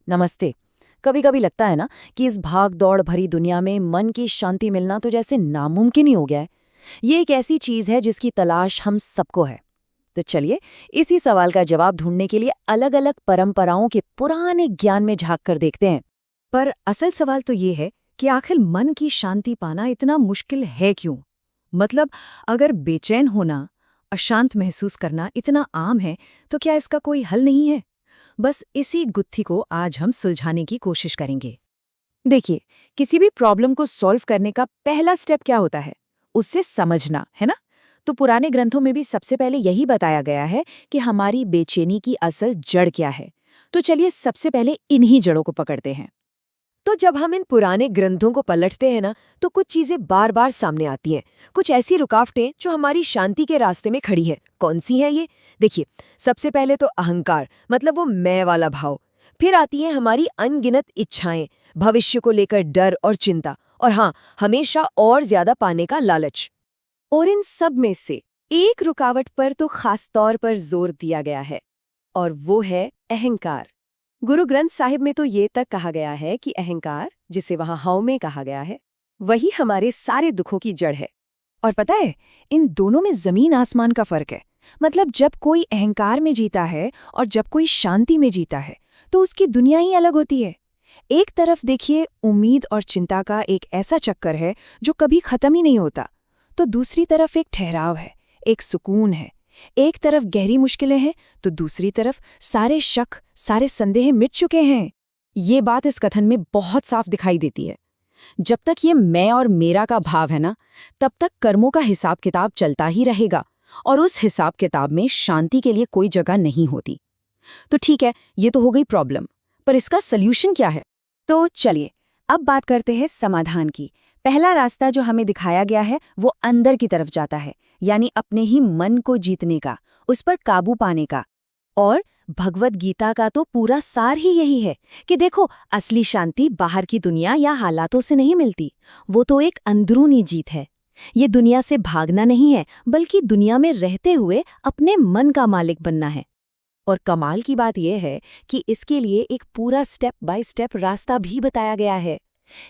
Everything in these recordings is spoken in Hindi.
नमस्ते। कभी कभी लगता है ना कि इस भाग दौड़ भरी दुनिया में मन की शांति मिलना तो जैसे नामुमकिन ही हो गया है। ये एक ऐसी चीज है जिसकी तलाश हम सबको है। तो चलिए, इसी सवाल का जवाब ढूंढने के लिए अलग अलग परंपराओं के पुराने ज्ञान में झांक कर देखते हैं। पर असल सवाल तो ये है कि आखिर मन की शांति पाना इतना मुश्किल है क्यों? मतलब, अगर बेचैन होना, अशांत महसूस करना इतना आम है, तो क्या इसका कोई हल नहीं है? बस इसी गुत्थी को आज हम सुलझाने की कोशिश करेंगे। देखिए, किसी भी प्रॉब्लम को सॉल्व करने का पहला स्टेप क्या होता है? उससे समझना, है ना? तो पुराने ग्रंथों में भी सबसे पहले यही बताया गया है कि हमारी बेचैनी की असल जड़ क्या है। तो चलिए सबसे पहले इन्हीं जड़ों को पकड़ते हैं। तो जब हम इन पुराने ग्रंथों को पलटते हैं ना, तो कुछ चीजें बार बार सामने आती हैं। कुछ ऐसी रुकावटें जो हमारी शांति के रास्ते में खड़ी हैं। कौन सी हैं ये? देखिए, सबसे पहले तो अहंकार, मतलब वो मैं वाला भाव। फिर आती है हमारी अनगिनत इच्छाएं, भविष्य को लेकर डर और चिंता, और हाँ, हमेशा और ज्यादा पाने का लालच। और इन सब में से एक रुकावट पर तो खास तौर पर जोर दिया गया है, और वो है अहंकार। गुरु ग्रंथ साहिब में तो ये तक कहा गया है कि अहंकार, जिसे वहां हव में कहा गया है, वही हमारे सारे दुखों की जड़ है। और पता है, इन दोनों में जमीन आसमान का फर्क है। मतलब, जब कोई अहंकार में जीता है और जब कोई शांति में जीता है, तो उसकी दुनिया ही अलग होती है। एक तरफ देखिए, उम्मीद और चिंता का एक ऐसा चक्कर है जो कभी खत्म ही नहीं होता। तो दूसरी तरफ एक ठहराव है, एक सुकून है। एक तरफ गहरी मुश्किलें हैं, तो दूसरी तरफ सारे शक, सारे संदेह मिट चुके हैं। ये बात इस कथन में बहुत साफ दिखाई देती है। जब तक ये मैं और मेरा का भाव है ना, तब तक कर्मों का हिसाब किताब चलता ही रहेगा और उस हिसाब किताब में शांति के लिए कोई जगह नहीं होती। तो ठीक है, ये तो हो गई प्रॉब्लम, पर इसका सल्यूशन क्या है? तो चलिए, अब बात करते हैं समाधान की। पहला रास्ता जो हमें दिखाया गया है वो अंदर की तरफ जाता है, यानी अपने ही मन को जीतने का, उस पर काबू पाने का। और भगवत गीता का तो पूरा सार ही यही है कि देखो, असली शांति बाहर की दुनिया या हालातों से नहीं मिलती। वो तो एक अंदरूनी जीत है। ये दुनिया से भागना नहीं है, बल्कि दुनिया में रहते हुए अपने मन का मालिक बनना है। और कमाल की बात यह है कि इसके लिए एक पूरा स्टेप बाय स्टेप रास्ता भी बताया गया है।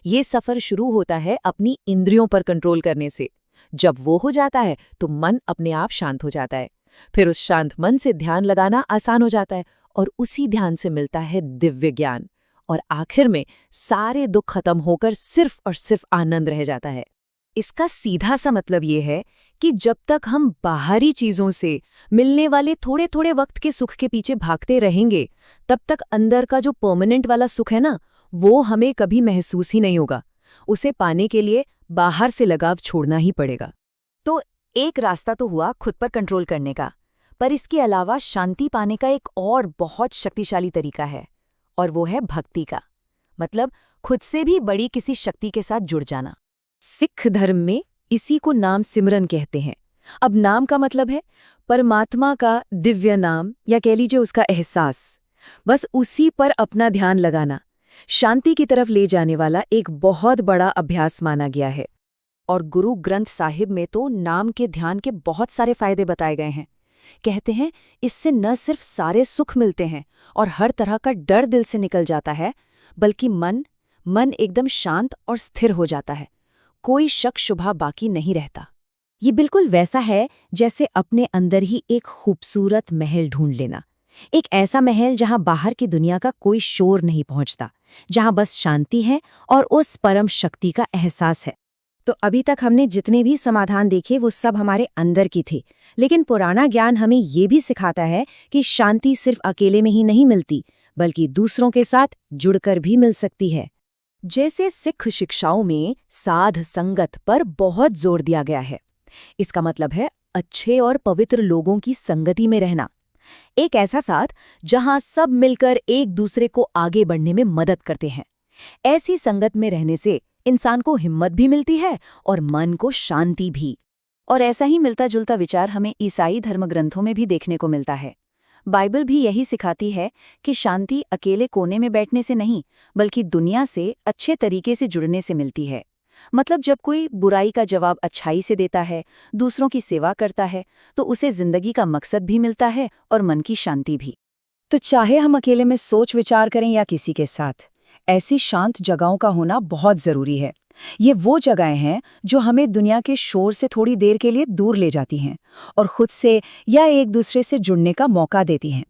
ये सफर शुरू होता है अपनी इंद्रियों पर कंट्रोल करने से। जब वो हो जाता है तो मन अपने आप शांत हो जाता है। फिर उस शांत मन से ध्यान लगाना आसान हो जाता है, और उसी ध्यान से मिलता है दिव्य ज्ञान। और आखिर में सारे दुख खत्म होकर सिर्फ और सिर्फ आनंद रह जाता है। इसका सीधा सा मतलब ये है कि जब तक हम बाहरी चीजों से मिलने वाले थोड़े थोड़े वक्त के सुख के पीछे भागते रहेंगे, तब तक अंदर का जो परमानेंट वाला सुख है ना, वो हमें कभी महसूस ही नहीं होगा। उसे पाने के लिए बाहर से लगाव छोड़ना ही पड़ेगा। तो एक रास्ता तो हुआ खुद पर कंट्रोल करने का, पर इसके अलावा शांति पाने का एक और बहुत शक्तिशाली तरीका है, और वो है भक्ति का। मतलब, खुद से भी बड़ी किसी शक्ति के साथ जुड़ जाना। सिख धर्म में इसी को नाम सिमरन कहते हैं। अब नाम का मतलब है परमात्मा का दिव्य नाम, या कह लीजिए उसका एहसास। बस उसी पर अपना ध्यान लगाना शांति की तरफ ले जाने वाला एक बहुत बड़ा अभ्यास माना गया है। और गुरु ग्रंथ साहिब में तो नाम के ध्यान के बहुत सारे फायदे बताए गए हैं। कहते हैं, इससे न सिर्फ सारे सुख मिलते हैं और हर तरह का डर दिल से निकल जाता है, बल्कि मन एकदम शांत और स्थिर हो जाता है। कोई शक शुबा बाकी नहीं रहता। ये बिल्कुल वैसा है जैसे अपने अंदर ही एक खूबसूरत महल ढूंढ लेना। एक ऐसा महल जहां बाहर की दुनिया का कोई शोर नहीं पहुंचता, जहां बस शांति है और उस परम शक्ति का एहसास है। तो अभी तक हमने जितने भी समाधान देखे वो सब हमारे अंदर की थे, लेकिन पुराना ज्ञान हमें ये भी सिखाता है कि शांति सिर्फ अकेले में ही नहीं मिलती, बल्कि दूसरों के साथ जुड़कर भी मिल सकती है। जैसे सिख शिक्षाओं में साध संगत पर बहुत जोर दिया गया है। इसका मतलब है अच्छे और पवित्र लोगों की संगति में रहना। एक ऐसा साथ जहां सब मिलकर एक दूसरे को आगे बढ़ने में मदद करते हैं। ऐसी संगत में रहने से इंसान को हिम्मत भी मिलती है और मन को शांति भी। और ऐसा ही मिलता जुलता विचार हमें ईसाई धर्म ग्रंथों में भी देखने को मिलता है। बाइबल भी यही सिखाती है कि शांति अकेले कोने में बैठने से नहीं, बल्कि दुनिया से अच्छे तरीके से जुड़ने से मिलती है। मतलब, जब कोई बुराई का जवाब अच्छाई से देता है, दूसरों की सेवा करता है, तो उसे जिंदगी का मकसद भी मिलता है और मन की शांति भी। तो चाहे हम अकेले में सोच विचार करें या किसी के साथ, ऐसी शांत जगहों का होना बहुत ज़रूरी है। ये वो जगहें हैं जो हमें दुनिया के शोर से थोड़ी देर के लिए दूर ले जाती हैं और खुद से या एक दूसरे से जुड़ने का मौका देती हैं।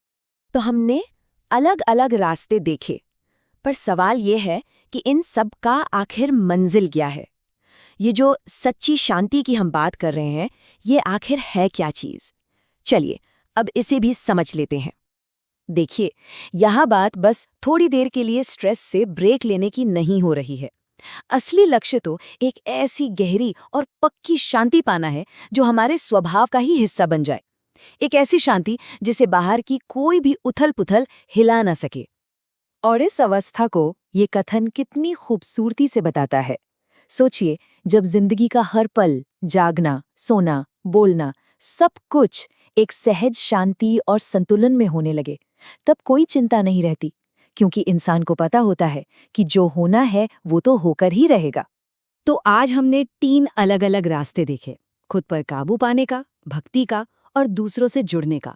तो हमने अलग अलग रास्ते देखे, पर सवाल ये है कि इन सब का आखिर मंजिल क्या है? ये जो सच्ची शांति की हम बात कर रहे हैं, ये आखिर है क्या चीज़? चलिए अब इसे भी समझ लेते हैं। देखिए, यह बात बस थोड़ी देर के लिए स्ट्रेस से ब्रेक लेने की नहीं हो रही है। असली लक्ष्य तो एक ऐसी गहरी और पक्की शांति पाना है जो हमारे स्वभाव का ही हिस्सा बन जाए। एक ऐसी शांति जिसे बाहर की कोई भी उथल-पुथल हिला ना सके। और इस अवस्था को ये कथन कितनी खूबसूरती से बताता है। सोचिए, जब जिंदगी का हर पल, जागना, सोना, बोलना, सब कुछ एक सहज शांति और संतुलन में होने लगे, तब कोई चिंता नहीं रहती, क्योंकि इंसान को पता होता है कि जो होना है वो तो होकर ही रहेगा। तो आज हमने 3 अलग-अलग रास्ते देखे, खुद पर काबू पाने का, भक्ति का और दूसरों से जुड़ने का।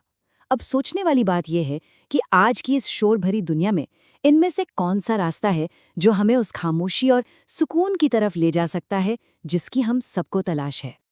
अब सोचने वाली बात यह है कि आज की इस शोर भरी दुनिया में इनमें से कौन सा रास्ता है जो हमें उस खामोशी और सुकून की तरफ ले जा सकता है जिसकी हम सबको तलाश है।